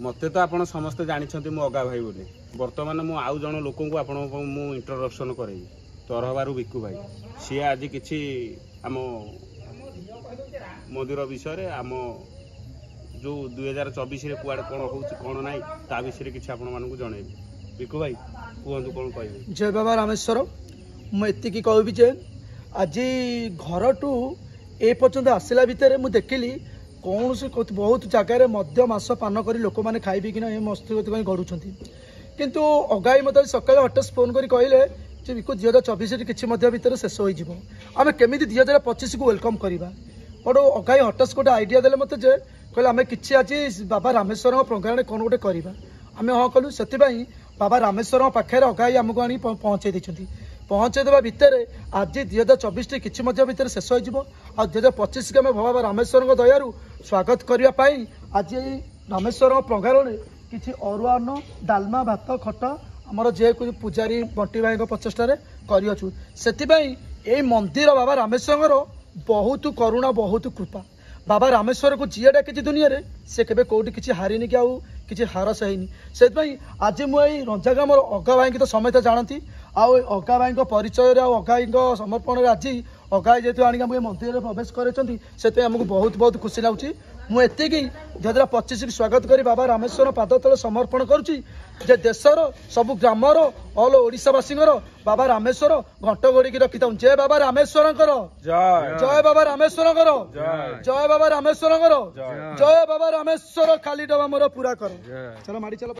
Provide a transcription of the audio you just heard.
मत तो आप समस्ते जानते मु अगा भाई बोली बर्तमान मु आउ जन लोक मु इंट्रोडक्शन करें तरहबारू बिकु भाई सी आज कि आम मंदिर विषय आम जो 2024 कुआड़े कौन हो कौन ना ता विषय किसी आपको जनइबी बिकु भाई कहतु कौन कह जय बाबा रामेश्वर मुझे कहबी जे आज घर टू ए पर्यंत आसला भितर मुझे देखिली कौन से बहुत जगार मध्य मास पान कर लोक मैंने खाई कि मस्ती गढ़ुं किंतु अगाई मत सकाल हठात फोन कर कहले बिकु 2024 किसी भितर शेष हो आम केमी 2025 को वेलकम करवा बड़ो अगाई हठात गोटे आइडिया देले मत जे कहले आम कि आज बाबा रामेश्वर प्रोग्राम कौन गोटे करवा आम हाँ कलु से बाबा रामेश्वर पाखे अगाई आमको आनी पहुँचे देते पहुँचेदेवा भितर आज 2024 किसी भितर शेष हो 2025 के बाबा रामेश्वर दयारू स्वागत करने आज रामेश्वर प्रोग्राम किसी अरुआ अन्न डालमा भात खट आमर जे पूजारी बंटी भाई प्रचेषार करछु से मंदिर बाबा रामेश्वर बहुत करुणा बहुत कृपा बाबा रामेश्वर को जी डाकी दुनिया रे से केबे कोठी किछि हारिनी कि आउ किछि हारस हैनी से आज मुझे रंजागाम अगा भाई तो समेत जानती आउ अगा भाई परिचय अगा भाई समर्पण आज अगा जेहतु आनिक मंदिर में प्रवेश करते आमको बहुत बहुत खुशी लगुच मुझे 2025 स्वागत करी बाबा रामेश्वर पाद तले समर्पण करुच्ची जे देशर सबु ग्रामर ऑल ओडिशावासी बाबा रामेश्वर घंट घोड़ी रखी था जय बाबा रामेश्वर जय बाबा रामेश्वर जय बाबा रामेश्वर जय बाबा रामेश्वर खाली डबा मोर पूरा कर चलो माड़ी चलो।